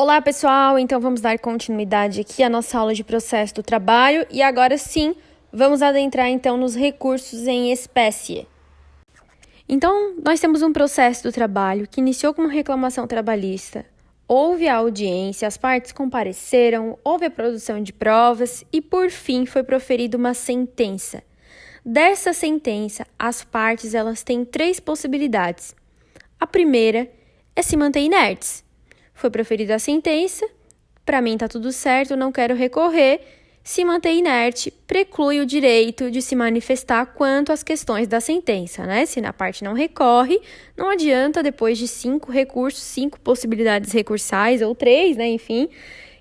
Olá, pessoal! Então, vamos dar continuidade aqui à nossa aula de processo do trabalho e agora sim, vamos adentrar então nos recursos em espécie. Então, nós temos um processo do trabalho que iniciou com uma reclamação trabalhista, houve a audiência, as partes compareceram, houve a produção de provas e, por fim, foi proferida uma sentença. Dessa sentença, as partes elas têm três possibilidades. A primeira é se manter inertes. Foi proferida a sentença, para mim está tudo certo, não quero recorrer. Se manter inerte preclui o direito de se manifestar quanto às questões da sentença, né? Se a parte não recorre, não adianta, depois de 5 recursos, 5 possibilidades recursais, ou 3, né? Enfim,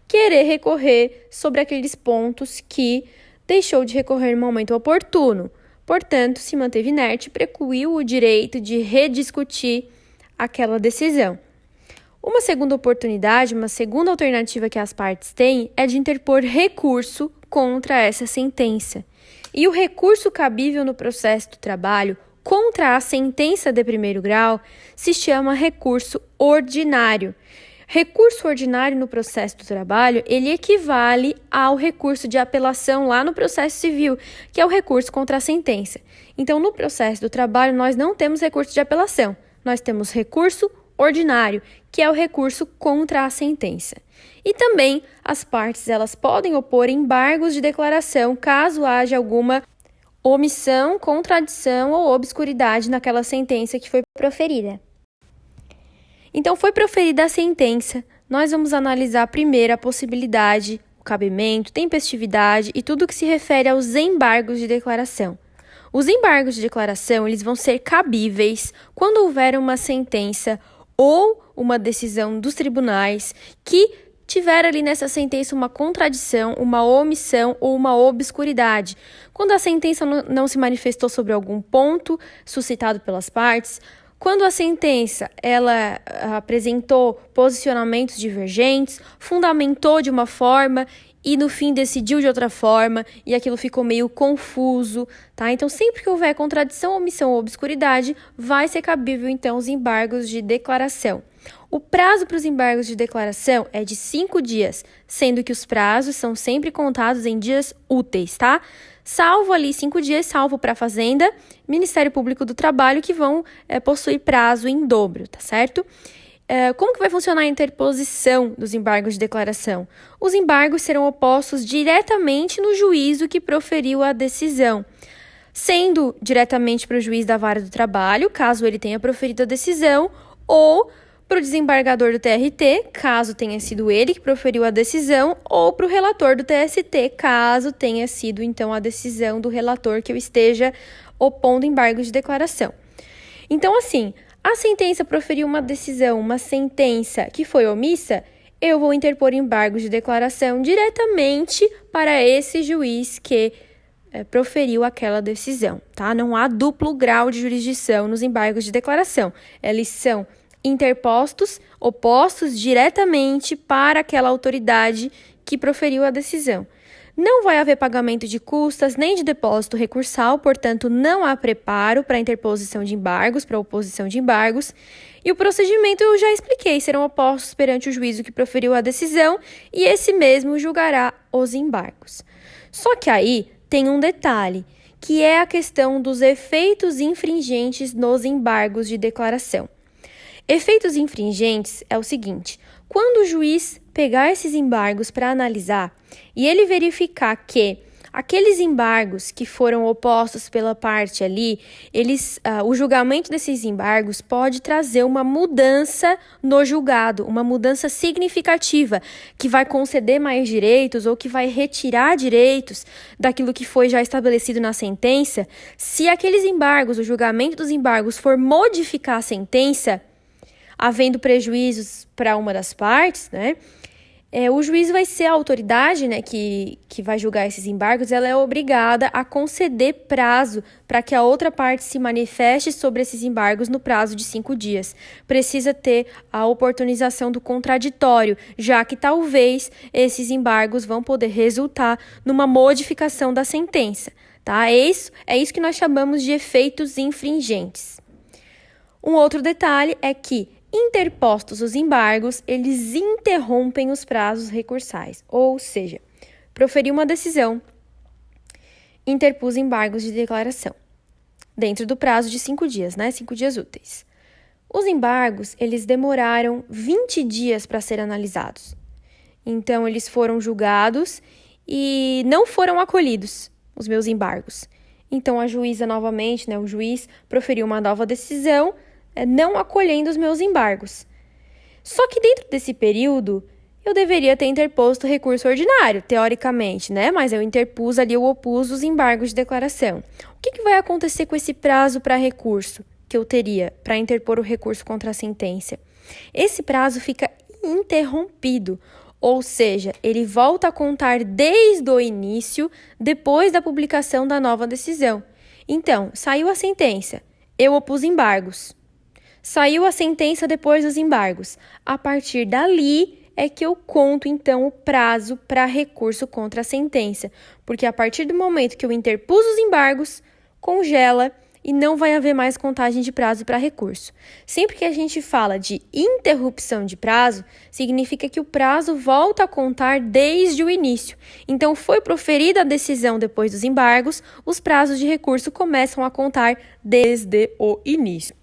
querer recorrer sobre aqueles pontos que deixou de recorrer no momento oportuno. Portanto, se manteve inerte, precluiu o direito de rediscutir aquela decisão. Uma segunda oportunidade, uma segunda alternativa que as partes têm é de interpor recurso contra essa sentença. E o recurso cabível no processo do trabalho contra a sentença de primeiro grau se chama recurso ordinário. Recurso ordinário no processo do trabalho, ele equivale ao recurso de apelação lá no processo civil, que é o recurso contra a sentença. Então, no processo do trabalho, nós não temos recurso de apelação, nós temos recurso ordinário, que é o recurso contra a sentença. E também as partes elas podem opor embargos de declaração caso haja alguma omissão, contradição ou obscuridade naquela sentença que foi proferida. Então, foi proferida a sentença, nós vamos analisar primeiro a possibilidade, o cabimento, tempestividade e tudo que se refere aos embargos de declaração. Os embargos de declaração eles vão ser cabíveis quando houver uma sentença ou uma decisão dos tribunais que tiver ali nessa sentença uma contradição, uma omissão ou uma obscuridade. Quando a sentença não se manifestou sobre algum ponto suscitado pelas partes, quando a sentença ela apresentou posicionamentos divergentes, fundamentou de uma forma e no fim decidiu de outra forma e aquilo ficou meio confuso, tá? Então, sempre que houver contradição, omissão ou obscuridade, vai ser cabível, então, os embargos de declaração. O prazo para os embargos de declaração é de 5 dias, sendo que os prazos são sempre contados em dias úteis, tá? Salvo ali 5 dias, salvo para a Fazenda, Ministério Público do Trabalho, que vão possuir prazo em dobro, tá certo? Como que vai funcionar a interposição dos embargos de declaração? Os embargos serão opostos diretamente no juízo que proferiu a decisão, sendo diretamente para o juiz da vara do trabalho, caso ele tenha proferido a decisão, ou para o desembargador do TRT, caso tenha sido ele que proferiu a decisão, ou para o relator do TST, caso tenha sido, então, a decisão do relator que eu esteja opondo embargos de declaração. Então, assim, a sentença proferiu uma decisão, uma sentença que foi omissa, eu vou interpor embargos de declaração diretamente para esse juiz que proferiu aquela decisão, tá? Não há duplo grau de jurisdição nos embargos de declaração. Eles são interpostos, opostos diretamente para aquela autoridade que proferiu a decisão. Não vai haver pagamento de custas nem de depósito recursal, portanto, não há preparo para interposição de embargos, para oposição de embargos. E o procedimento eu já expliquei, serão opostos perante o juízo que proferiu a decisão e esse mesmo julgará os embargos. Só que aí tem um detalhe, que é a questão dos efeitos infringentes nos embargos de declaração. Efeitos infringentes é o seguinte: quando o juiz pegar esses embargos para analisar e ele verificar que aqueles embargos que foram opostos pela parte ali, o julgamento desses embargos pode trazer uma mudança no julgado, uma mudança significativa, que vai conceder mais direitos ou que vai retirar direitos daquilo que foi já estabelecido na sentença. Se aqueles embargos, o julgamento dos embargos for modificar a sentença, havendo prejuízos para uma das partes, né? O juiz vai ser a autoridade, né, que vai julgar esses embargos, ela é obrigada a conceder prazo para que a outra parte se manifeste sobre esses embargos no prazo de 5 dias. Precisa ter a oportunização do contraditório, já que talvez esses embargos vão poder resultar numa modificação da sentença, tá? É isso que nós chamamos de efeitos infringentes. Um outro detalhe é que Interpostos os embargos, eles interrompem os prazos recursais, ou seja, proferi uma decisão, interpus embargos de declaração, dentro do prazo de 5 dias, 5 dias úteis. Os embargos, eles demoraram 20 dias para serem analisados. Então, eles foram julgados e não foram acolhidos, os meus embargos. Então, a juíza novamente, o juiz proferiu uma nova decisão, não acolhendo os meus embargos. Só que dentro desse período, eu deveria ter interposto recurso ordinário, teoricamente, Mas eu interpus ali, eu opus os embargos de declaração. O que vai acontecer com esse prazo para recurso que eu teria para interpor o recurso contra a sentença? Esse prazo fica interrompido, ou seja, ele volta a contar desde o início, depois da publicação da nova decisão. Então, saiu a sentença, eu opus embargos. Saiu a sentença depois dos embargos. A partir dali é que eu conto, então, o prazo para recurso contra a sentença. Porque a partir do momento que eu interpus os embargos, congela e não vai haver mais contagem de prazo para recurso. Sempre que a gente fala de interrupção de prazo, significa que o prazo volta a contar desde o início. Então, foi proferida a decisão depois dos embargos, os prazos de recurso começam a contar desde o início.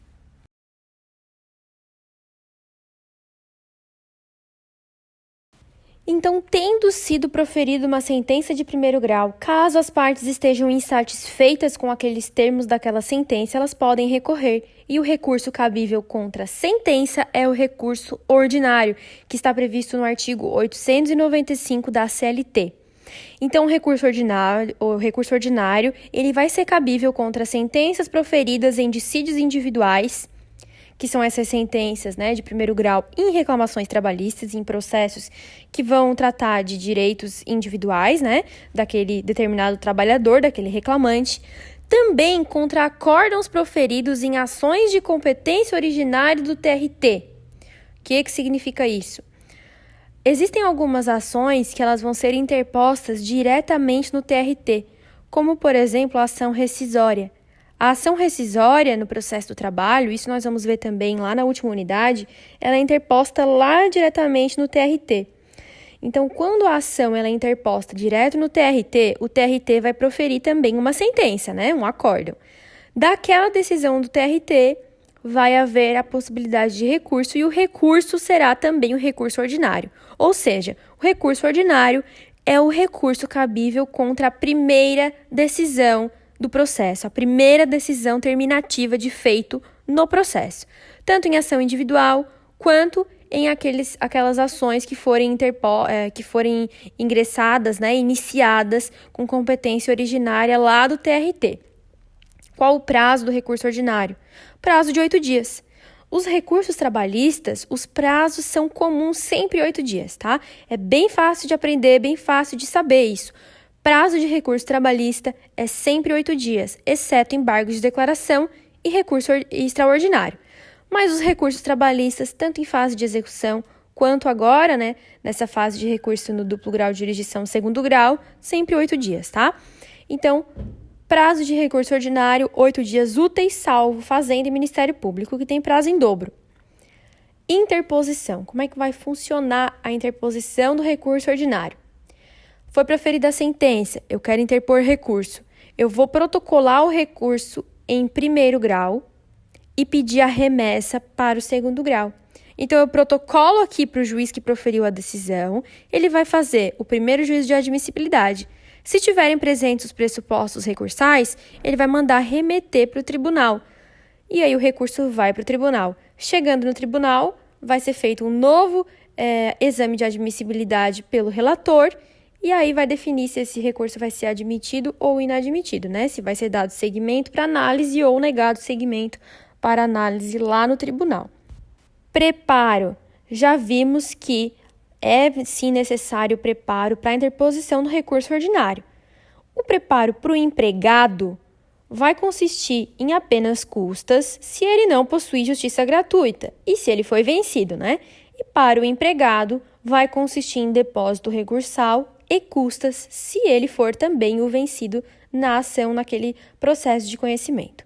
Então, tendo sido proferida uma sentença de primeiro grau, caso as partes estejam insatisfeitas com aqueles termos daquela sentença, elas podem recorrer. E o recurso cabível contra a sentença é o recurso ordinário, que está previsto no artigo 895 da CLT. Então, o recurso ordinário, ele vai ser cabível contra sentenças proferidas em dissídios individuais, que são essas sentenças, de primeiro grau em reclamações trabalhistas, em processos que vão tratar de direitos individuais, daquele determinado trabalhador, daquele reclamante. Também contra acórdãos proferidos em ações de competência originária do TRT. O que significa isso? Existem algumas ações que elas vão ser interpostas diretamente no TRT, como, por exemplo, a ação rescisória. A ação rescisória no processo do trabalho, isso nós vamos ver também lá na última unidade, ela é interposta lá diretamente no TRT. Então, quando a ação ela é interposta direto no TRT, o TRT vai proferir também uma sentença, um acórdão. Daquela decisão do TRT, vai haver a possibilidade de recurso e o recurso será também o recurso ordinário. Ou seja, o recurso ordinário é o recurso cabível contra a primeira decisão do processo, a primeira decisão terminativa de feito no processo, tanto em ação individual quanto em aquelas ações que forem ingressadas, iniciadas com competência originária lá do TRT. Qual o prazo do recurso ordinário? Prazo de 8 dias. Os recursos trabalhistas, os prazos são comuns sempre 8 dias, tá? É bem fácil de aprender, bem fácil de saber isso. Prazo de recurso trabalhista é sempre 8 dias, exceto embargos de declaração e recurso extraordinário. Mas os recursos trabalhistas, tanto em fase de execução, quanto agora, nessa fase de recurso no duplo grau de jurisdição segundo grau, sempre 8 dias, tá? Então, prazo de recurso ordinário, 8 dias úteis, salvo Fazenda e Ministério Público, que tem prazo em dobro. Interposição. Como é que vai funcionar a interposição do recurso ordinário? Foi proferida a sentença, eu quero interpor recurso. Eu vou protocolar o recurso em primeiro grau e pedir a remessa para o segundo grau. Então, eu protocolo aqui para o juiz que proferiu a decisão, ele vai fazer o primeiro juízo de admissibilidade. Se tiverem presentes os pressupostos recursais, ele vai mandar remeter para o tribunal. E aí, o recurso vai para o tribunal. Chegando no tribunal, vai ser feito um novo exame de admissibilidade pelo relator. E aí vai definir se esse recurso vai ser admitido ou inadmitido, Se vai ser dado seguimento para análise ou negado seguimento para análise lá no tribunal. Preparo. Já vimos que é sim necessário o preparo para a interposição do recurso ordinário. O preparo para o empregado vai consistir em apenas custas se ele não possui justiça gratuita e se ele foi vencido, E para o empregado vai consistir em depósito recursal e custas se ele for também o vencido na ação, naquele processo de conhecimento.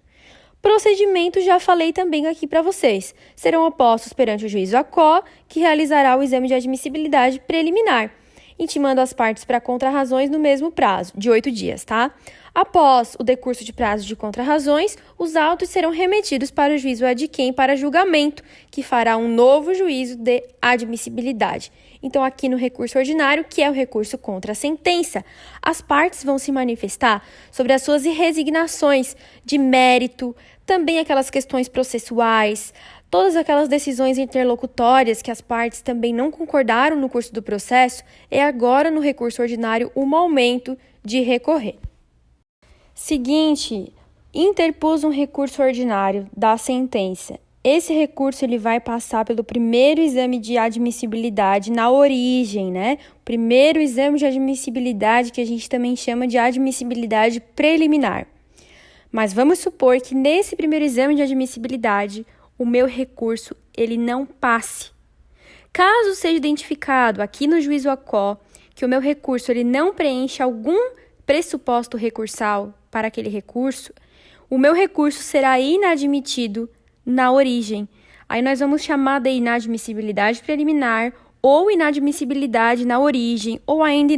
Procedimento já falei também aqui para vocês. Serão opostos perante o juízo ACO, que realizará o exame de admissibilidade preliminar, intimando as partes para contrarrazões no mesmo prazo, de 8 dias, tá? Após o decurso de prazo de contrarrazões, os autos serão remetidos para o juízo ad quem para julgamento, que fará um novo juízo de admissibilidade. Então, aqui no recurso ordinário, que é o recurso contra a sentença, as partes vão se manifestar sobre as suas resignações de mérito, também aquelas questões processuais, todas aquelas decisões interlocutórias que as partes também não concordaram no curso do processo, é agora no recurso ordinário o momento de recorrer. Seguinte, interpus um recurso ordinário da sentença. Esse recurso ele vai passar pelo primeiro exame de admissibilidade na origem, né? O primeiro exame de admissibilidade que a gente também chama de admissibilidade preliminar. Mas vamos supor que nesse primeiro exame de admissibilidade, o meu recurso ele não passe. Caso seja identificado aqui no juízo ACO que o meu recurso ele não preenche algum pressuposto recursal para aquele recurso, o meu recurso será inadmitido na origem. Aí nós vamos chamar de inadmissibilidade preliminar ou inadmissibilidade na origem ou ainda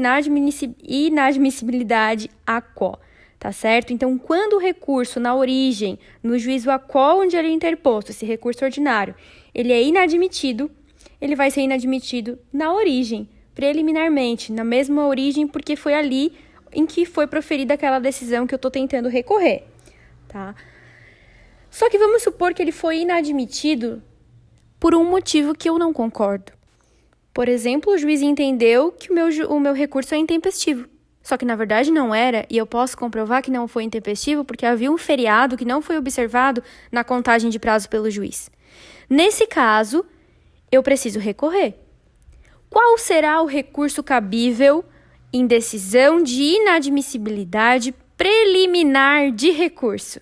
inadmissibilidade ACO, tá certo? Então, quando o recurso na origem, no juízo ACO onde ele é interposto, esse recurso ordinário, ele é inadmitido, ele vai ser inadmitido na origem, preliminarmente, na mesma origem, porque foi ali em que foi proferida aquela decisão que eu estou tentando recorrer, tá? Só que vamos supor que ele foi inadmitido por um motivo que eu não concordo. Por exemplo, o juiz entendeu que o meu recurso é intempestivo. Só que, na verdade, não era, e eu posso comprovar que não foi intempestivo porque havia um feriado que não foi observado na contagem de prazo pelo juiz. Nesse caso, eu preciso recorrer. Qual será o recurso cabível em decisão de inadmissibilidade preliminar de recurso?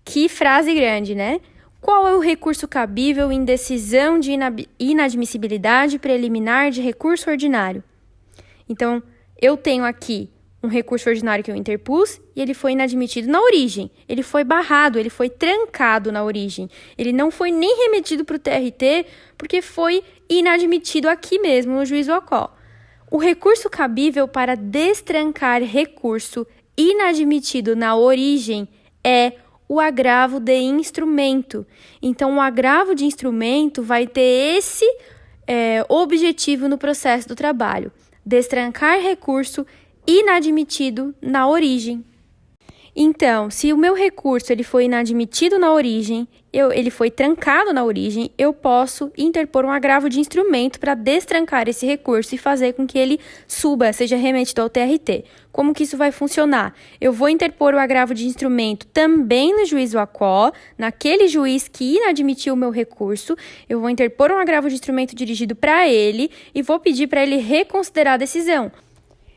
Que frase grande, né? Qual é o recurso cabível em decisão de inadmissibilidade preliminar de recurso ordinário? Então, eu tenho aqui um recurso ordinário que eu interpus e ele foi inadmitido na origem. Ele foi barrado, ele foi trancado na origem. Ele não foi nem remetido para o TRT porque foi inadmitido aqui mesmo no juízo ACO. O recurso cabível para destrancar recurso inadmitido na origem é o agravo de instrumento. Então, o agravo de instrumento vai ter esse objetivo no processo do trabalho: destrancar recurso inadmitido na origem. Então, se o meu recurso ele foi inadmitido na origem, ele foi trancado na origem, eu posso interpor um agravo de instrumento para destrancar esse recurso e fazer com que ele suba, seja remetido ao TRT. Como que isso vai funcionar? Eu vou interpor o agravo de instrumento também no juízo ACO, naquele juiz que inadmitiu o meu recurso, eu vou interpor um agravo de instrumento dirigido para ele e vou pedir para ele reconsiderar a decisão.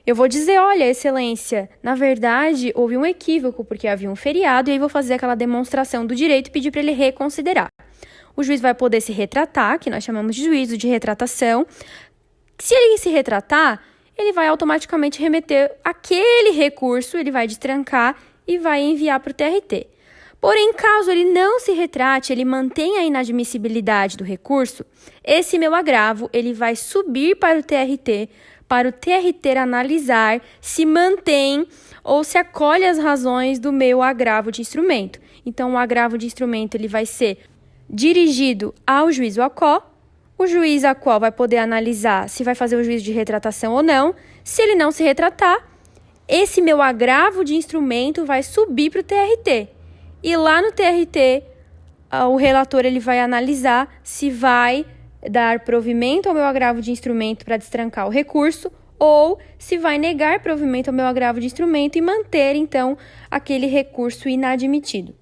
Eu vou dizer, olha, excelência, na verdade, houve um equívoco, porque havia um feriado, e aí vou fazer aquela demonstração do direito e pedir para ele reconsiderar. O juiz vai poder se retratar, que nós chamamos de juízo de retratação. Se ele se retratar, ele vai automaticamente remeter aquele recurso, ele vai destrancar e vai enviar para o TRT. Porém, caso ele não se retrate, ele mantenha a inadmissibilidade do recurso, esse meu agravo, ele vai subir para o TRT analisar se mantém ou se acolhe as razões do meu agravo de instrumento. Então, o agravo de instrumento ele vai ser dirigido ao juízo ACO. O juiz ACO vai poder analisar se vai fazer o juízo de retratação ou não. Se ele não se retratar, esse meu agravo de instrumento vai subir para o TRT. E lá no TRT, o relator ele vai analisar se vai dar provimento ao meu agravo de instrumento para destrancar o recurso ou se vai negar provimento ao meu agravo de instrumento e manter, então, aquele recurso inadmitido.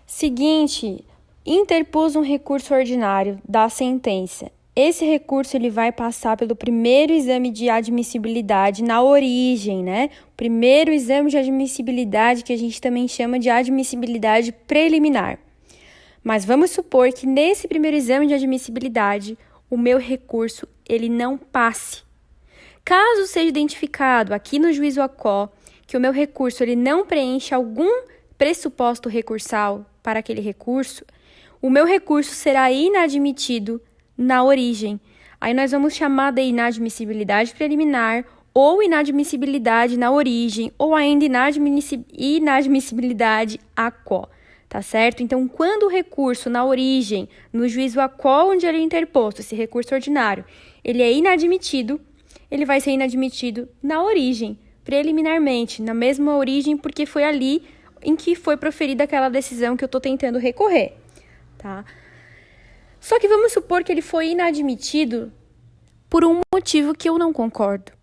Seguinte, interpus um recurso ordinário da sentença. Esse recurso ele vai passar pelo primeiro exame de admissibilidade na origem, né? O primeiro exame de admissibilidade que a gente também chama de admissibilidade preliminar. Mas vamos supor que nesse primeiro exame de admissibilidade, o meu recurso ele não passe. Caso seja identificado aqui no juízo ACO que o meu recurso ele não preenche algum pressuposto recursal para aquele recurso, o meu recurso será inadmitido na origem. Aí nós vamos chamar de inadmissibilidade preliminar ou inadmissibilidade na origem, ou ainda inadmissibilidade à quo, tá certo? Então, quando o recurso na origem, no juízo à quo onde ele é interposto, esse recurso ordinário, ele é inadmitido, ele vai ser inadmitido na origem, preliminarmente, na mesma origem, porque foi ali em que foi proferida aquela decisão que eu estou tentando recorrer, tá? Só que vamos supor que ele foi inadmitido por um motivo que eu não concordo.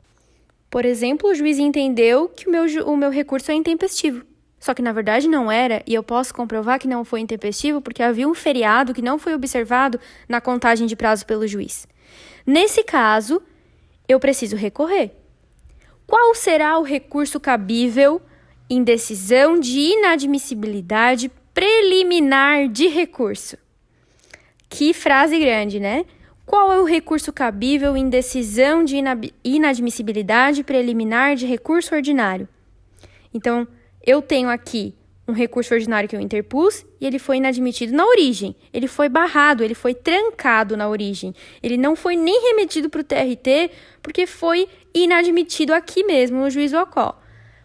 Por exemplo, o juiz entendeu que o meu recurso é intempestivo. Só que, na verdade, não era, e eu posso comprovar que não foi intempestivo porque havia um feriado que não foi observado na contagem de prazo pelo juiz. Nesse caso, eu preciso recorrer. Qual será o recurso cabível em decisão de inadmissibilidade preliminar de recurso? Que frase grande, né? Qual é o recurso cabível em decisão de inadmissibilidade preliminar de recurso ordinário? Então, eu tenho aqui um recurso ordinário que eu interpus e ele foi inadmitido na origem. Ele foi barrado, ele foi trancado na origem. Ele não foi nem remetido para o TRT porque foi inadmitido aqui mesmo no juízo à quo.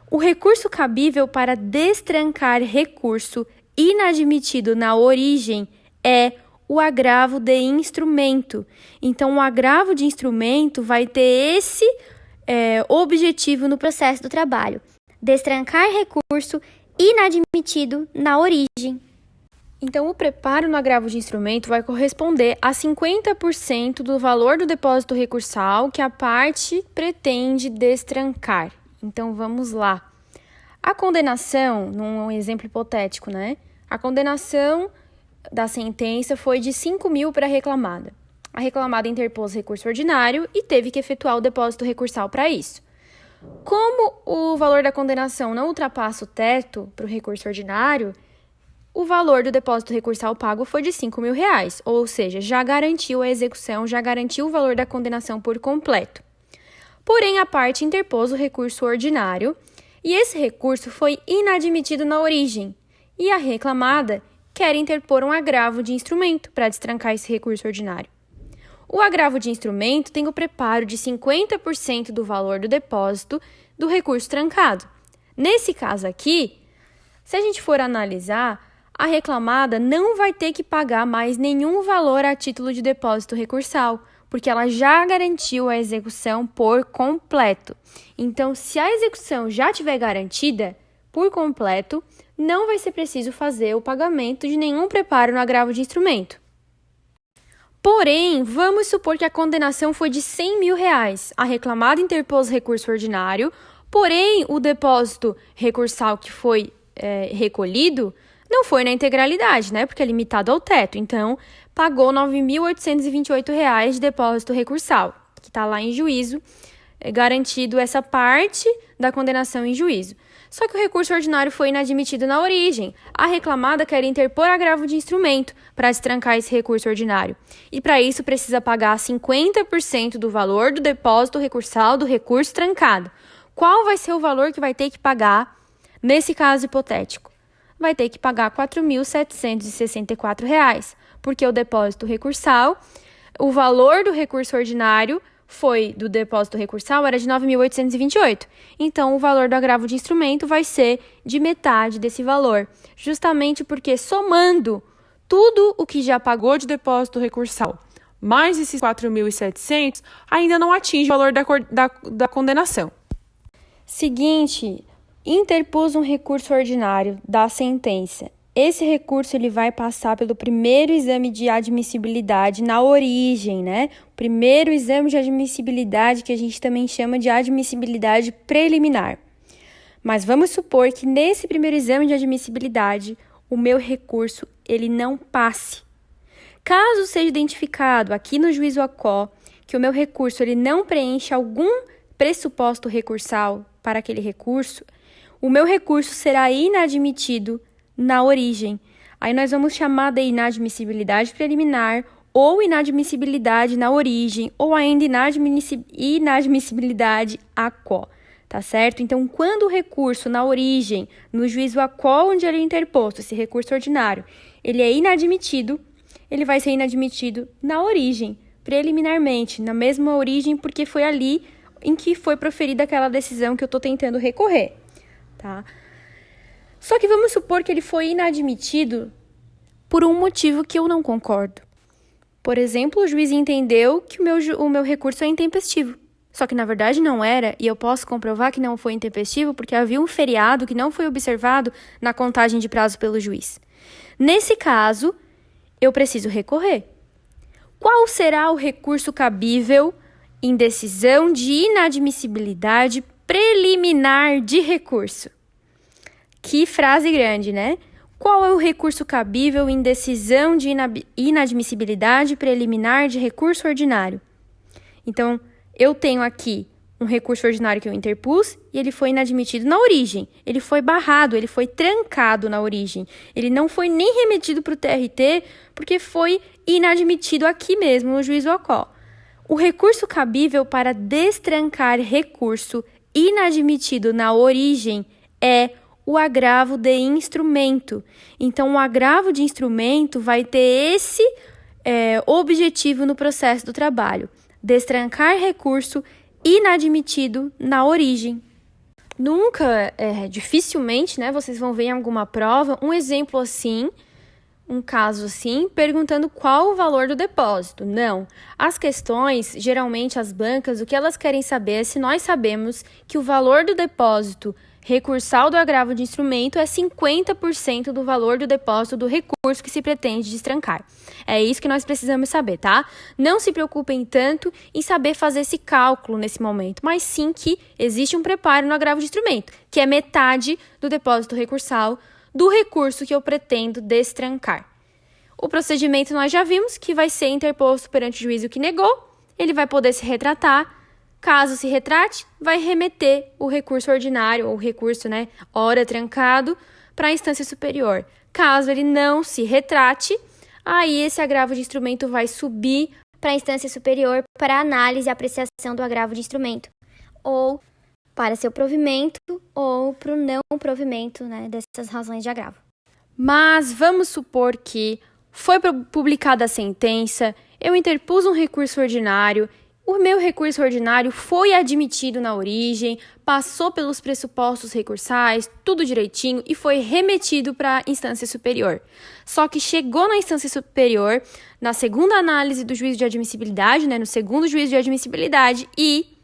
O recurso cabível para destrancar recurso inadmitido na origem é o agravo de instrumento. Então, o agravo de instrumento vai ter esse objetivo no processo do trabalho: destrancar recurso inadmitido na origem. Então, o preparo no agravo de instrumento vai corresponder a 50% do valor do depósito recursal que a parte pretende destrancar. Então, vamos lá. A condenação, num exemplo hipotético, né? A condenação da sentença foi de 5.000 para a reclamada. A reclamada interpôs recurso ordinário e teve que efetuar o depósito recursal para isso. Como o valor da condenação não ultrapassa o teto para o recurso ordinário, o valor do depósito recursal pago foi de R$5.000, ou seja, já garantiu a execução, já garantiu o valor da condenação por completo. Porém, a parte interpôs o recurso ordinário e esse recurso foi inadmitido na origem, e a reclamada quer interpor um agravo de instrumento para destrancar esse recurso ordinário. O agravo de instrumento tem o preparo de 50% do valor do depósito do recurso trancado. Nesse caso aqui, se a gente for analisar, a reclamada não vai ter que pagar mais nenhum valor a título de depósito recursal, porque ela já garantiu a execução por completo. Então, se a execução já estiver garantida por completo, não vai ser preciso fazer o pagamento de nenhum preparo no agravo de instrumento. Porém, vamos supor que a condenação foi de R$100.000. A reclamada interpôs recurso ordinário, porém, o depósito recursal que foi recolhido não foi na integralidade, né? Porque é limitado ao teto. Então, pagou R$9.828 de depósito recursal, que está lá em juízo, garantido essa parte da condenação em juízo. Só que o recurso ordinário foi inadmitido na origem. A reclamada quer interpor agravo de instrumento para destrancar esse recurso ordinário. E para isso precisa pagar 50% do valor do depósito recursal do recurso trancado. Qual vai ser o valor que vai ter que pagar nesse caso hipotético? Vai ter que pagar R$4.764, porque o depósito recursal, o valor do recurso ordinário do depósito recursal era de 9.828. Então, o valor do agravo de instrumento vai ser de metade desse valor, justamente porque somando tudo o que já pagou de depósito recursal, mais esses 4.700, ainda não atinge o valor da condenação. Seguinte, interpus um recurso ordinário da sentença. Esse recurso ele vai passar pelo primeiro exame de admissibilidade na origem, né? O primeiro exame de admissibilidade que a gente também chama de admissibilidade preliminar. Mas vamos supor que nesse primeiro exame de admissibilidade, o meu recurso ele não passe. Caso seja identificado aqui no juízo à quo que o meu recurso ele não preenche algum pressuposto recursal para aquele recurso, o meu recurso será inadmitido na origem. Aí nós vamos chamar de inadmissibilidade preliminar ou inadmissibilidade na origem ou ainda inadmissibilidade à quo, tá certo? Então, quando o recurso na origem, no juízo a qual onde ele é interposto, esse recurso ordinário, ele é inadmitido, ele vai ser inadmitido na origem, preliminarmente, na mesma origem, porque foi ali em que foi proferida aquela decisão que eu estou tentando recorrer, tá? Só que vamos supor que ele foi inadmitido por um motivo que eu não concordo. Por exemplo, o juiz entendeu que o meu recurso é intempestivo. Só que, na verdade, não era, e eu posso comprovar que não foi intempestivo porque havia um feriado que não foi observado na contagem de prazo pelo juiz. Nesse caso, eu preciso recorrer. Qual será o recurso cabível em decisão de inadmissibilidade preliminar de recurso? Que frase grande, né? Qual é o recurso cabível em decisão de inadmissibilidade preliminar de recurso ordinário? Então, eu tenho aqui um recurso ordinário que eu interpus e ele foi inadmitido na origem. Ele foi barrado, ele foi trancado na origem. Ele não foi nem remetido para o TRT porque foi inadmitido aqui mesmo, no juízo ACO. O recurso cabível para destrancar recurso inadmitido na origem é o agravo de instrumento. Então, o agravo de instrumento vai ter esse objetivo no processo do trabalho: destrancar recurso inadmitido na origem. Nunca, dificilmente, né, vocês vão ver em alguma prova um exemplo assim, um caso assim, perguntando qual o valor do depósito. Não. As questões, geralmente as bancas, o que elas querem saber é se nós sabemos que o valor do depósito recursal do agravo de instrumento é 50% do valor do depósito do recurso que se pretende destrancar. É isso que nós precisamos saber, tá? Não se preocupem tanto em saber fazer esse cálculo nesse momento, mas sim que existe um preparo no agravo de instrumento, que é metade do depósito recursal do recurso que eu pretendo destrancar. O procedimento nós já vimos que vai ser interposto perante o juízo que negou, ele vai poder se retratar. Caso se retrate, vai remeter o recurso ordinário, ou recurso, hora trancado, para a instância superior. Caso ele não se retrate, aí esse agravo de instrumento vai subir para a instância superior para análise e apreciação do agravo de instrumento, ou para seu provimento, ou para o não provimento, dessas razões de agravo. Mas vamos supor que foi publicada a sentença, eu interpus um recurso ordinário, o meu recurso ordinário foi admitido na origem, passou pelos pressupostos recursais, tudo direitinho, e foi remetido para a instância superior. Só que chegou na instância superior, na segunda análise do juízo de admissibilidade, no segundo juízo de admissibilidade, e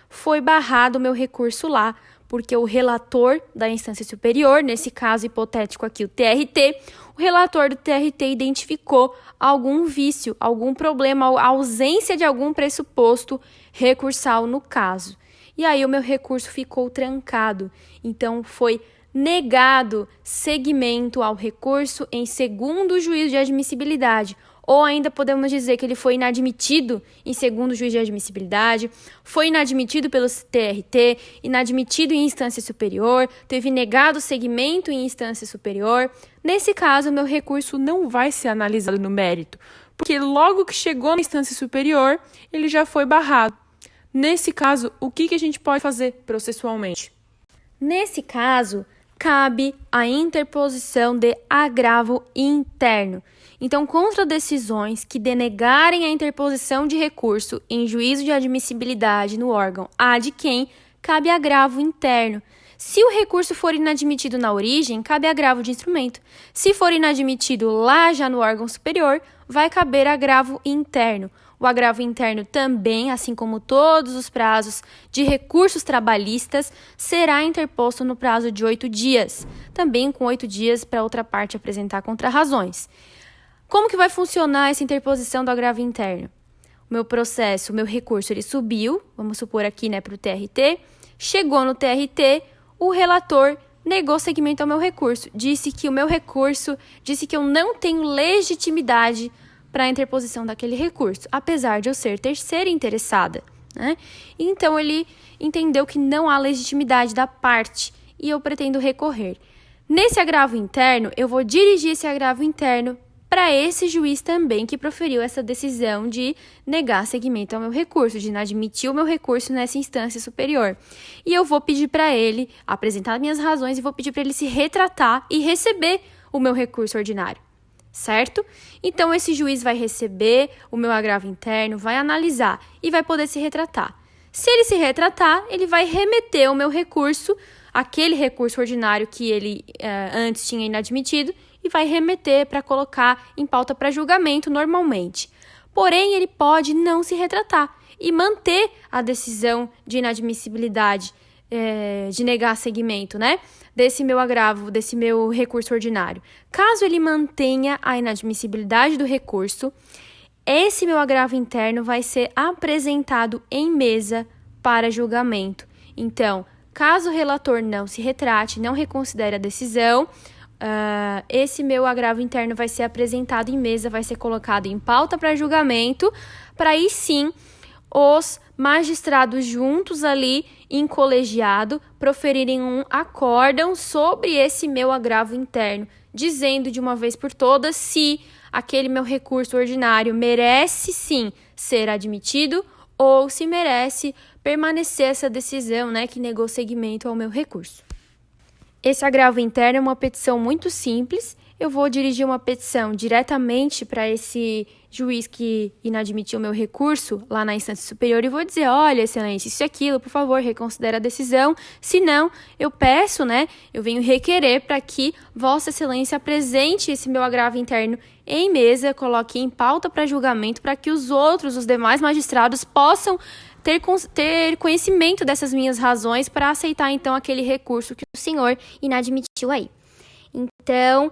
foi barrado o meu recurso lá, porque o relator da instância superior, nesse caso hipotético aqui, o TRT, o relator do TRT identificou algum vício, algum problema, a ausência de algum pressuposto recursal no caso. E aí o meu recurso ficou trancado. Então, foi negado seguimento ao recurso em segundo juízo de admissibilidade. Ou ainda podemos dizer que ele foi inadmitido em segundo juízo de admissibilidade, foi inadmitido pelo TRT, inadmitido em instância superior, teve negado seguimento em instância superior. Nesse caso, meu recurso não vai ser analisado no mérito, porque logo que chegou na instância superior, ele já foi barrado. Nesse caso, o que a gente pode fazer processualmente? Nesse caso, cabe a interposição de agravo interno. Então, contra decisões que denegarem a interposição de recurso em juízo de admissibilidade no órgão ad quem, cabe agravo interno. Se o recurso for inadmitido na origem, cabe agravo de instrumento. Se for inadmitido lá já no órgão superior, vai caber agravo interno. O agravo interno também, assim como todos os prazos de recursos trabalhistas, será interposto no prazo de 8 dias, também com 8 dias para outra parte apresentar contrarrazões. Como que vai funcionar essa interposição do agravo interno? O meu processo, o meu recurso, ele subiu, vamos supor aqui, para o TRT, chegou no TRT, o relator negou seguimento ao meu recurso, disse que eu não tenho legitimidade para a interposição daquele recurso, apesar de eu ser terceira interessada, Então, ele entendeu que não há legitimidade da parte e eu pretendo recorrer. Nesse agravo interno, eu vou dirigir esse agravo interno para esse juiz também que proferiu essa decisão de negar seguimento ao meu recurso, de inadmitir o meu recurso nessa instância superior. E eu vou pedir para ele apresentar minhas razões e vou pedir para ele se retratar e receber o meu recurso ordinário, certo? Então, esse juiz vai receber o meu agravo interno, vai analisar e vai poder se retratar. Se ele se retratar, ele vai remeter o meu recurso, aquele recurso ordinário que ele antes tinha inadmitido, e vai remeter para colocar em pauta para julgamento normalmente. Porém, ele pode não se retratar e manter a decisão de inadmissibilidade, de negar seguimento, né? Desse meu agravo, desse meu recurso ordinário. Caso ele mantenha a inadmissibilidade do recurso, esse meu agravo interno vai ser apresentado em mesa para julgamento. Então, caso o relator não se retrate, não reconsidere a decisão, esse meu agravo interno vai ser apresentado em mesa, vai ser colocado em pauta para julgamento, para aí sim os magistrados juntos ali em colegiado proferirem um acórdão sobre esse meu agravo interno, dizendo de uma vez por todas se aquele meu recurso ordinário merece sim ser admitido ou se merece permanecer essa decisão, né, que negou seguimento ao meu recurso. Esse agravo interno é uma petição muito simples. Eu vou dirigir uma petição diretamente para esse juiz que inadmitiu o meu recurso lá na instância superior e vou dizer, olha, excelência, isso e aquilo, por favor, reconsidere a decisão. Se não, eu peço, né, eu venho requerer para que Vossa Excelência apresente esse meu agravo interno em mesa, coloque em pauta para julgamento para que os demais magistrados possam ter conhecimento dessas minhas razões para aceitar, então, aquele recurso que o senhor inadmitiu aí. Então,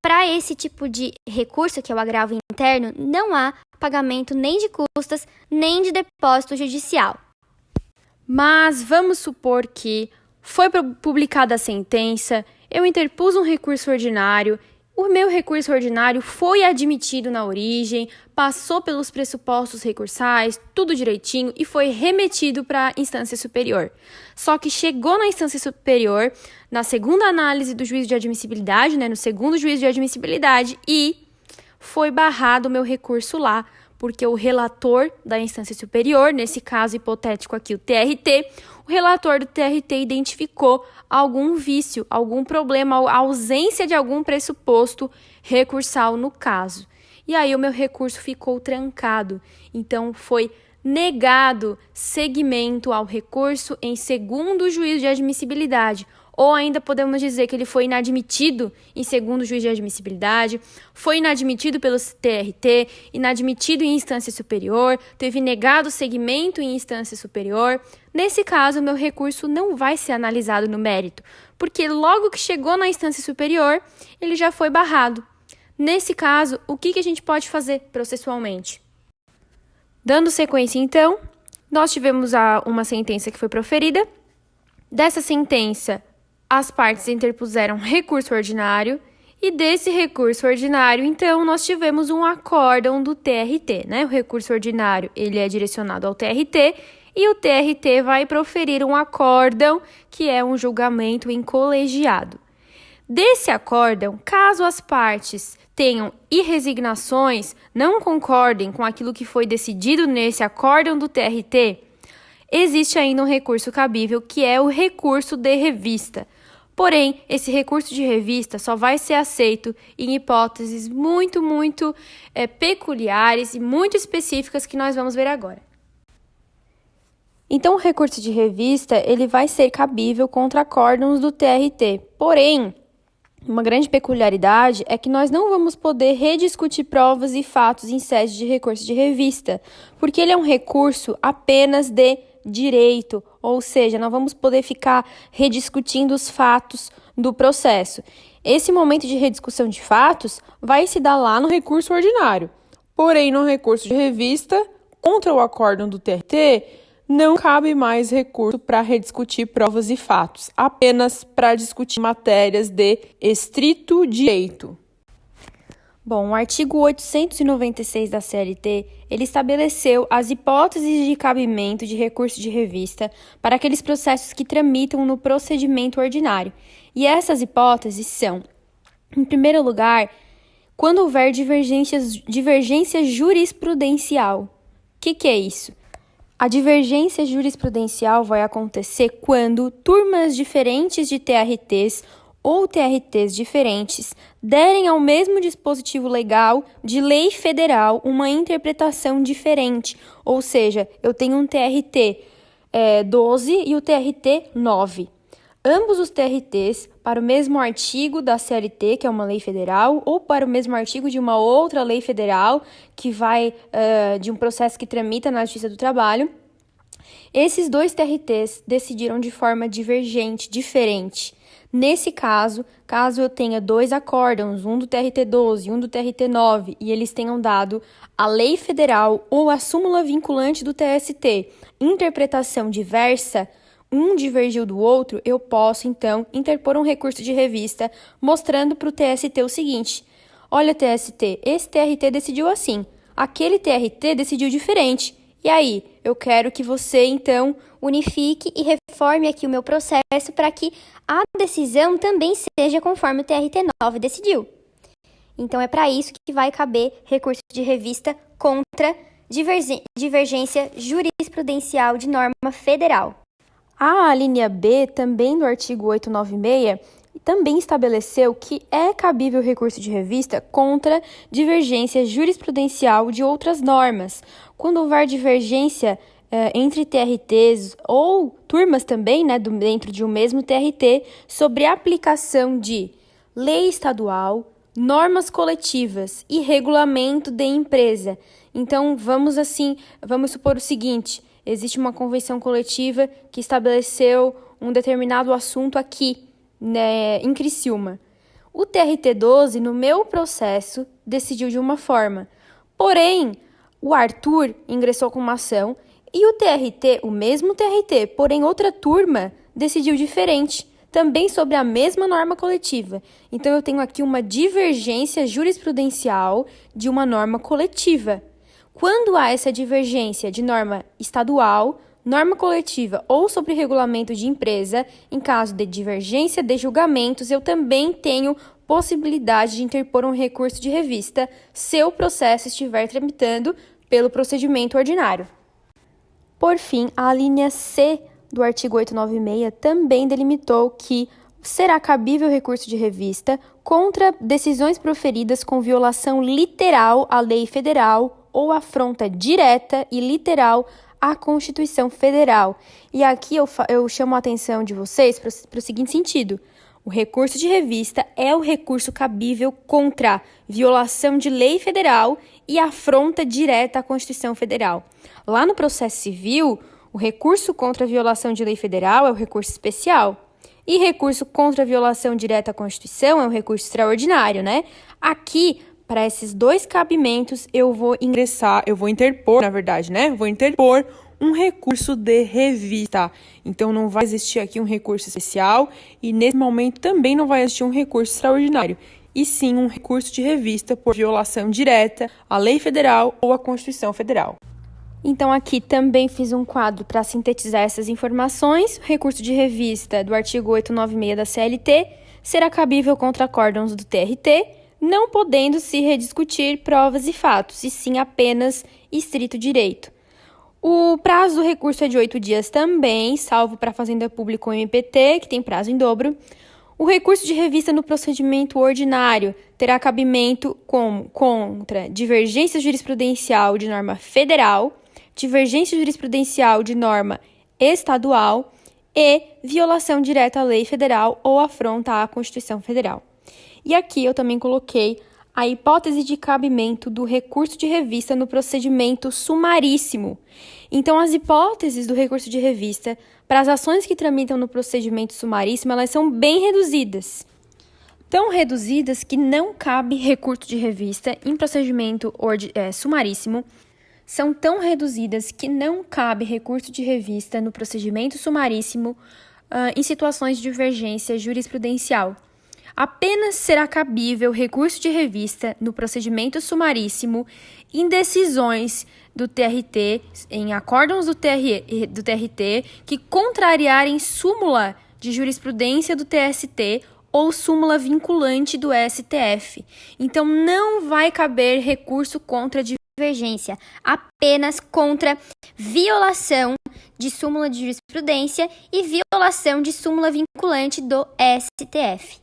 para esse tipo de recurso, que é o agravo interno, não há pagamento nem de custas, nem de depósito judicial. Mas vamos supor que foi publicada a sentença, eu interpus um recurso ordinário, o meu recurso ordinário foi admitido na origem, passou pelos pressupostos recursais, tudo direitinho e foi remetido para a instância superior. Só que chegou na instância superior, na segunda análise do juízo de admissibilidade, né, no segundo juízo de admissibilidade, e foi barrado o meu recurso lá, porque o relator da instância superior, nesse caso hipotético aqui, o TRT, o relator do TRT identificou algum vício, algum problema, a ausência de algum pressuposto recursal no caso. E aí o meu recurso ficou trancado. Então, foi negado seguimento ao recurso em segundo juízo de admissibilidade. Ou ainda podemos dizer que ele foi inadmitido em segundo juízo de admissibilidade, foi inadmitido pelo TRT, inadmitido em instância superior, teve negado seguimento em instância superior. Nesse caso, o meu recurso não vai ser analisado no mérito, porque logo que chegou na instância superior, ele já foi barrado. Nesse caso, o que a gente pode fazer processualmente? Dando sequência, então, nós tivemos uma sentença que foi proferida. Dessa sentença, as partes interpuseram recurso ordinário e desse recurso ordinário, então, nós tivemos um acórdão do TRT, né? O recurso ordinário, ele é direcionado ao TRT e o TRT vai proferir um acórdão, que é um julgamento em colegiado. Desse acórdão, caso as partes tenham irresignações, não concordem com aquilo que foi decidido nesse acórdão do TRT, existe ainda um recurso cabível, que é o recurso de revista. Porém, esse recurso de revista só vai ser aceito em hipóteses muito peculiares e muito específicas que nós vamos ver agora. Então, o recurso de revista ele vai ser cabível contra acórdãos do TRT. Porém, uma grande peculiaridade é que nós não vamos poder rediscutir provas e fatos em sede de recurso de revista, porque ele é um recurso apenas de direito, ou seja, não vamos poder ficar rediscutindo os fatos do processo. Esse momento de rediscussão de fatos vai se dar lá no recurso ordinário. Porém, no recurso de revista, contra o acórdão do TRT, não cabe mais recurso para rediscutir provas e fatos, apenas para discutir matérias de estrito direito. Bom, o artigo 896 da CLT, ele estabeleceu as hipóteses de cabimento de recurso de revista para aqueles processos que tramitam no procedimento ordinário. E essas hipóteses são, em primeiro lugar, quando houver divergência jurisprudencial. O que é isso? A divergência jurisprudencial vai acontecer quando turmas diferentes de TRTs ou TRTs diferentes derem ao mesmo dispositivo legal de lei federal uma interpretação diferente. Ou seja, eu tenho um TRT 12 e o TRT 9. Ambos os TRTs para o mesmo artigo da CLT, que é uma lei federal, ou para o mesmo artigo de uma outra lei federal, que vai de um processo que tramita na Justiça do Trabalho. Esses dois TRTs decidiram de forma divergente, diferente. Nesse caso eu tenha dois acórdãos, um do TRT 12 e um do TRT 9, e eles tenham dado a lei federal ou a súmula vinculante do TST, interpretação diversa, um divergiu do outro, eu posso, então, interpor um recurso de revista mostrando para o TST o seguinte: olha, TST, esse TRT decidiu assim, aquele TRT decidiu diferente. E aí, eu quero que você, então, unifique e reforme aqui o meu processo para que a decisão também seja conforme o TRT9 decidiu. Então, é para isso que vai caber recurso de revista contra divergência jurisprudencial de norma federal. A linha B, também do artigo 896, também estabeleceu que é cabível recurso de revista contra divergência jurisprudencial de outras normas, quando houver divergência entre TRTs ou turmas também, dentro de um mesmo TRT, sobre a aplicação de lei estadual, normas coletivas e regulamento de empresa. Então, vamos supor o seguinte: existe uma convenção coletiva que estabeleceu um determinado assunto aqui, em Criciúma. O TRT 12, no meu processo, decidiu de uma forma. Porém, o Arthur ingressou com uma ação e o TRT, o mesmo TRT, porém outra turma, decidiu diferente, também sobre a mesma norma coletiva. Então, eu tenho aqui uma divergência jurisprudencial de uma norma coletiva. Quando há essa divergência de norma estadual, norma coletiva ou sobre regulamento de empresa, em caso de divergência de julgamentos, eu também tenho possibilidade de interpor um recurso de revista se o processo estiver tramitando pelo procedimento ordinário. Por fim, a linha C do artigo 896 também delimitou que será cabível recurso de revista contra decisões proferidas com violação literal à lei federal ou afronta direta e literal à Constituição Federal. E aqui eu chamo a atenção de vocês para o seguinte sentido: o recurso de revista é o recurso cabível contra violação de lei federal e afronta direta à Constituição Federal. Lá no processo civil, o recurso contra a violação de lei federal é o recurso especial. E recurso contra a violação direta à Constituição é um recurso extraordinário, né? Aqui, para esses dois cabimentos, eu vou interpor um recurso de revista. Então, não vai existir aqui um recurso especial e, nesse momento, também não vai existir um recurso extraordinário, e sim um recurso de revista por violação direta à lei federal ou à Constituição Federal. Então, aqui também fiz um quadro para sintetizar essas informações. O recurso de revista do artigo 896 da CLT será cabível contra acórdãos do TRT, não podendo se rediscutir provas e fatos, e sim apenas estrito direito. O prazo do recurso é de 8 dias também, salvo para a Fazenda Pública ou MPT, que tem prazo em dobro. O recurso de revista no procedimento ordinário terá cabimento contra divergência jurisprudencial de norma federal, divergência jurisprudencial de norma estadual e violação direta à lei federal ou afronta à Constituição Federal. E aqui eu também coloquei a hipótese de cabimento do recurso de revista no procedimento sumaríssimo. Então, as hipóteses do recurso de revista para as ações que tramitam no procedimento sumaríssimo, elas são bem reduzidas. Tão reduzidas que não cabe recurso de revista em procedimento sumaríssimo. São tão reduzidas que não cabe recurso de revista no procedimento sumaríssimo em situações de divergência jurisprudencial. Apenas será cabível recurso de revista no procedimento sumaríssimo em decisões do TRT, em acórdãos do TRT que contrariarem súmula de jurisprudência do TST ou súmula vinculante do STF. Então, não vai caber recurso contra divergência, apenas contra violação de súmula de jurisprudência e violação de súmula vinculante do STF.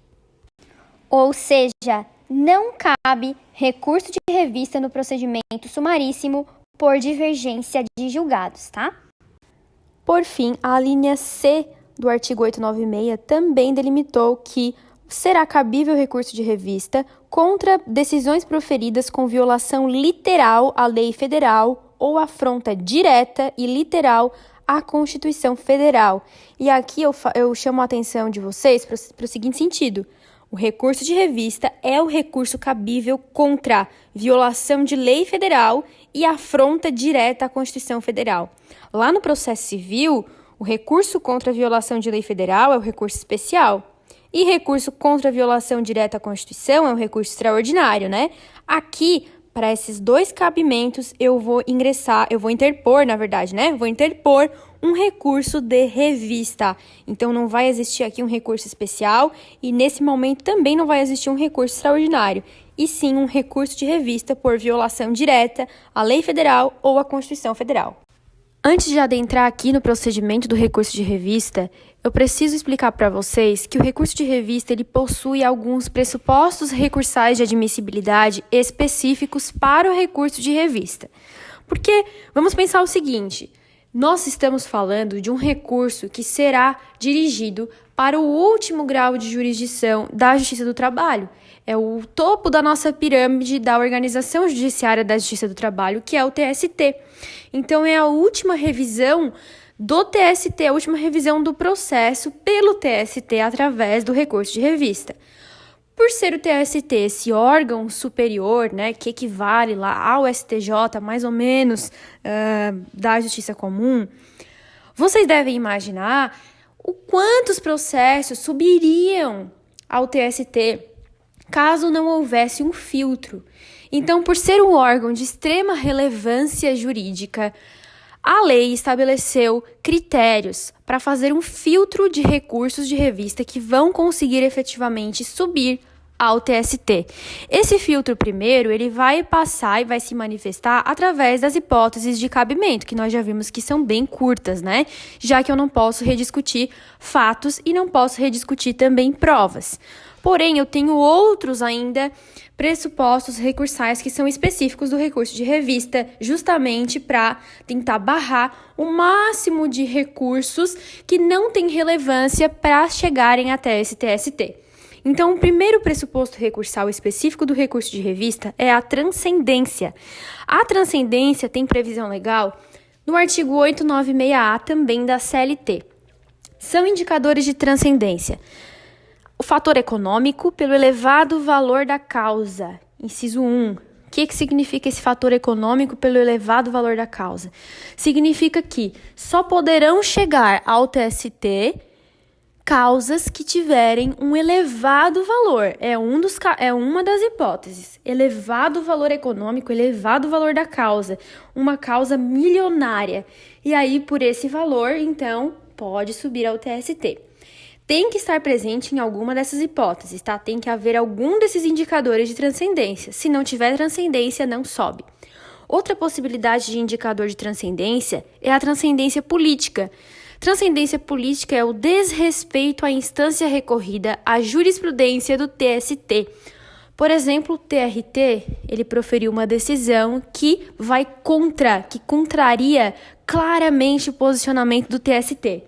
Ou seja, não cabe recurso de revista no procedimento sumaríssimo por divergência de julgados, tá? Por fim, a linha C do artigo 896 também delimitou que será cabível recurso de revista contra decisões proferidas com violação literal à lei federal ou afronta direta e literal à Constituição Federal. E aqui eu chamo a atenção de vocês para o seguinte sentido. O recurso de revista é o recurso cabível contra violação de lei federal e afronta direta à Constituição Federal. Lá no processo civil, o recurso contra a violação de lei federal é o recurso especial. E recurso contra a violação direta à Constituição é um recurso extraordinário, né? Aqui, para esses dois cabimentos, eu vou interpor um recurso de revista. Então, não vai existir aqui um recurso especial e, nesse momento, também não vai existir um recurso extraordinário, e sim um recurso de revista por violação direta à lei federal ou à Constituição Federal. Antes de adentrar aqui no procedimento do recurso de revista, eu preciso explicar para vocês que o recurso de revista ele possui alguns pressupostos recursais de admissibilidade específicos para o recurso de revista. Porque vamos pensar o seguinte, nós estamos falando de um recurso que será dirigido para o último grau de jurisdição da Justiça do Trabalho. É o topo da nossa pirâmide da Organização Judiciária da Justiça do Trabalho, que é o TST. Então, é a última revisão do TST, a última revisão do processo pelo TST através do recurso de revista. Por ser o TST esse órgão superior, né, que equivale lá ao STJ, mais ou menos, da Justiça Comum, vocês devem imaginar o quantos processos subiriam ao TST caso não houvesse um filtro. Então, por ser um órgão de extrema relevância jurídica, a lei estabeleceu critérios para fazer um filtro de recursos de revista que vão conseguir efetivamente subir ao TST. Esse filtro primeiro, ele vai passar e vai se manifestar através das hipóteses de cabimento, que nós já vimos que são bem curtas, né? Já que eu não posso rediscutir fatos e não posso rediscutir também provas. Porém, eu tenho outros ainda pressupostos recursais que são específicos do recurso de revista, justamente para tentar barrar o máximo de recursos que não têm relevância para chegarem até esse TST. Então, o primeiro pressuposto recursal específico do recurso de revista é a transcendência. A transcendência tem previsão legal no artigo 896-A também da CLT. São indicadores de transcendência. O fator econômico pelo elevado valor da causa. Inciso 1. O que significa esse fator econômico pelo elevado valor da causa? Significa que só poderão chegar ao TST causas que tiverem um elevado valor. É uma das hipóteses. Elevado valor econômico, elevado valor da causa. Uma causa milionária. E aí, por esse valor, então, pode subir ao TST. Tem que estar presente em alguma dessas hipóteses, tá? Tem que haver algum desses indicadores de transcendência. Se não tiver transcendência, não sobe. Outra possibilidade de indicador de transcendência é a transcendência política. Transcendência política é o desrespeito à instância recorrida à jurisprudência do TST. Por exemplo, o TRT, ele proferiu uma decisão que contraria claramente o posicionamento do TST.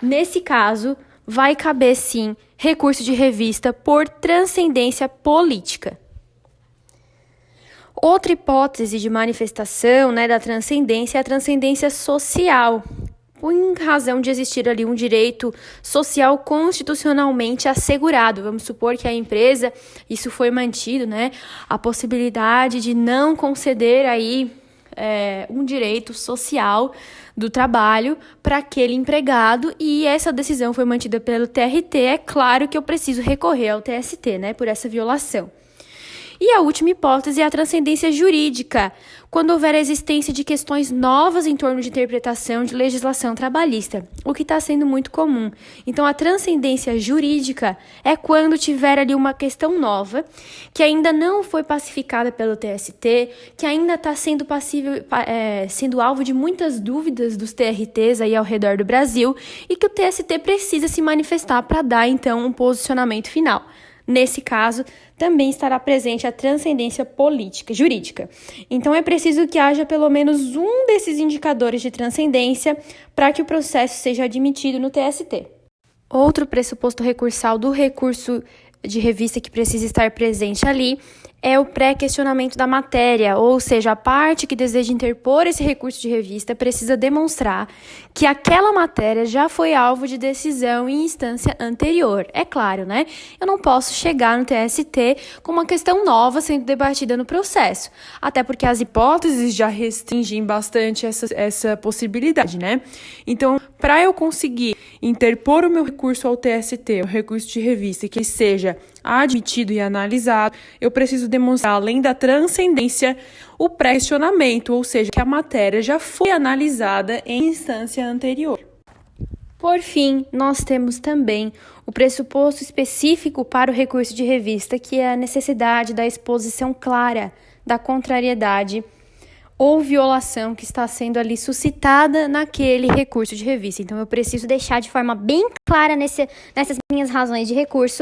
Nesse caso, vai caber, sim, recurso de revista por transcendência política. Outra hipótese de manifestação, da transcendência é a transcendência social, em razão de existir ali um direito social constitucionalmente assegurado. Vamos supor que a empresa, isso foi mantido, a possibilidade de não conceder aí um direito social do trabalho para aquele empregado, e essa decisão foi mantida pelo TRT, é claro que eu preciso recorrer ao TST, por essa violação. E a última hipótese é a transcendência jurídica, quando houver a existência de questões novas em torno de interpretação de legislação trabalhista, o que está sendo muito comum. Então, a transcendência jurídica é quando tiver ali uma questão nova, que ainda não foi pacificada pelo TST, que ainda está sendo alvo de muitas dúvidas dos TRTs aí ao redor do Brasil, e que o TST precisa se manifestar para dar, então, um posicionamento final. Nesse caso, também estará presente a transcendência jurídica. Então, é preciso que haja pelo menos um desses indicadores de transcendência para que o processo seja admitido no TST. Outro pressuposto recursal do recurso de revista que precisa estar presente ali é o pré-questionamento da matéria, ou seja, a parte que deseja interpor esse recurso de revista precisa demonstrar que aquela matéria já foi alvo de decisão em instância anterior. É claro, né? Eu não posso chegar no TST com uma questão nova sendo debatida no processo, até porque as hipóteses já restringem bastante essa possibilidade, né? Então, para eu conseguir interpor o meu recurso ao TST, o recurso de revista, que seja admitido e analisado, eu preciso demonstrar, além da transcendência, o pré-questionamento, ou seja, que a matéria já foi analisada em instância anterior. Por fim, nós temos também o pressuposto específico para o recurso de revista, que é a necessidade da exposição clara da contrariedade ou violação que está sendo ali suscitada naquele recurso de revista. Então, eu preciso deixar de forma bem clara nessas minhas razões de recurso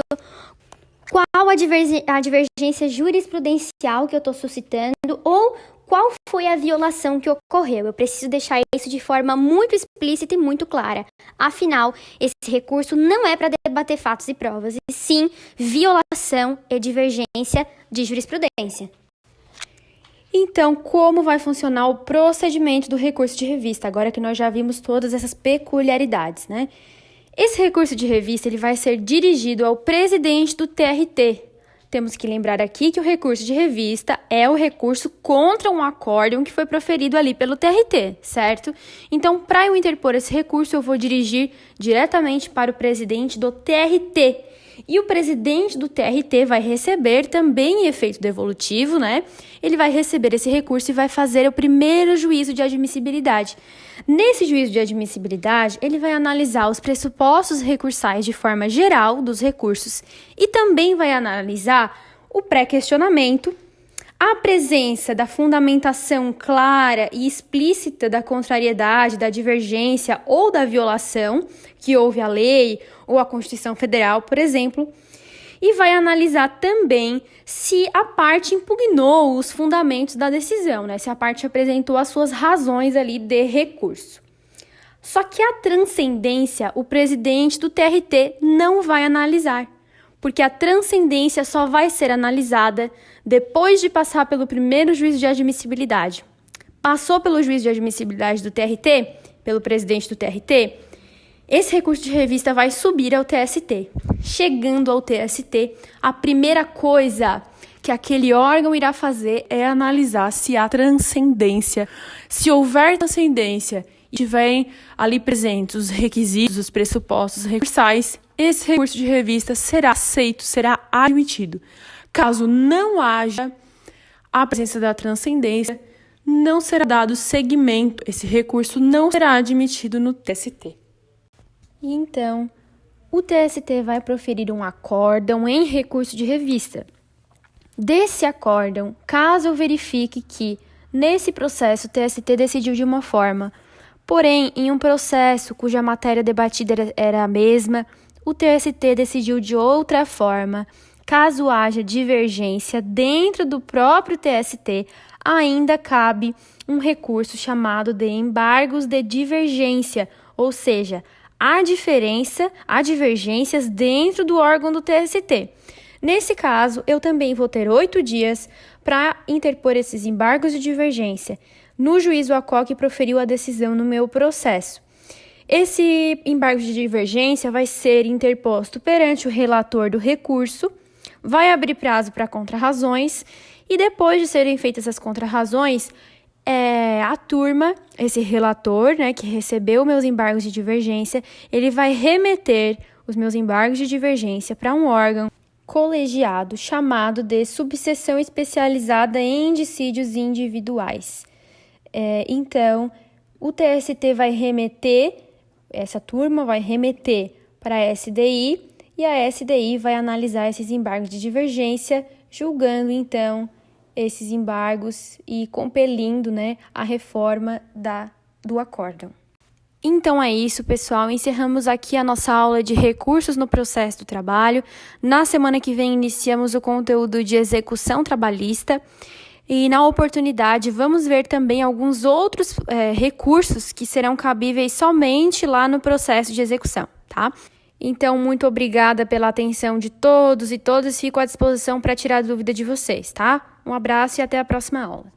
qual a divergência jurisprudencial que eu estou suscitando ou qual foi a violação que ocorreu. Eu preciso deixar isso de forma muito explícita e muito clara. Afinal, esse recurso não é para debater fatos e provas, e sim violação e divergência de jurisprudência. Então, como vai funcionar o procedimento do recurso de revista, agora que nós já vimos todas essas peculiaridades, né? Esse recurso de revista ele vai ser dirigido ao presidente do TRT. Temos que lembrar aqui que o recurso de revista é o recurso contra um acórdão que foi proferido ali pelo TRT, certo? Então, para eu interpor esse recurso, eu vou dirigir diretamente para o presidente do TRT. E o presidente do TRT vai receber também em efeito devolutivo, né? Ele vai receber esse recurso e vai fazer o primeiro juízo de admissibilidade. Nesse juízo de admissibilidade, ele vai analisar os pressupostos recursais de forma geral dos recursos e também vai analisar o pré-questionamento, a presença da fundamentação clara e explícita da contrariedade, da divergência ou da violação que houve à lei ou à Constituição Federal, por exemplo, e vai analisar também se a parte impugnou os fundamentos da decisão, né? Se a parte apresentou as suas razões ali de recurso. Só que a transcendência, o presidente do TRT não vai analisar, porque a transcendência só vai ser analisada depois de passar pelo primeiro juízo de admissibilidade. Passou pelo juízo de admissibilidade do TRT, pelo presidente do TRT, esse recurso de revista vai subir ao TST. Chegando ao TST, a primeira coisa que aquele órgão irá fazer é analisar se há transcendência. Se houver transcendência e tiverem ali presentes os requisitos, os pressupostos recursais, esse recurso de revista será aceito, será admitido. Caso não haja a presença da transcendência, não será dado seguimento. Esse recurso não será admitido no TST. Então, o TST vai proferir um acórdão em recurso de revista. Desse acórdão, caso eu verifique que, nesse processo, o TST decidiu de uma forma, porém, em um processo cuja matéria debatida era a mesma, o TST decidiu de outra forma. Caso haja divergência dentro do próprio TST, ainda cabe um recurso chamado de embargos de divergência, ou seja, há divergências dentro do órgão do TST. Nesse caso, eu também vou ter 8 dias para interpor esses embargos de divergência no juízo ACO que proferiu a decisão no meu processo. Esse embargo de divergência vai ser interposto perante o relator do recurso, vai abrir prazo para contrarrazões e depois de serem feitas as contrarrazões, a turma, esse relator, né, que recebeu meus embargos de divergência, ele vai remeter os meus embargos de divergência para um órgão colegiado chamado de Subseção Especializada em Dissídios Individuais. Então, o TST vai remeter, essa turma vai remeter para a SDI e a SDI vai analisar esses embargos de divergência, julgando, então, esses embargos e compelindo, a reforma do acórdão. Então é isso, pessoal. Encerramos aqui a nossa aula de recursos no processo do trabalho. Na semana que vem iniciamos o conteúdo de execução trabalhista. E na oportunidade vamos ver também alguns outros recursos que serão cabíveis somente lá no processo de execução, tá? Então, muito obrigada pela atenção de todos e todas. Fico à disposição para tirar dúvida de vocês, tá? Um abraço e até a próxima aula.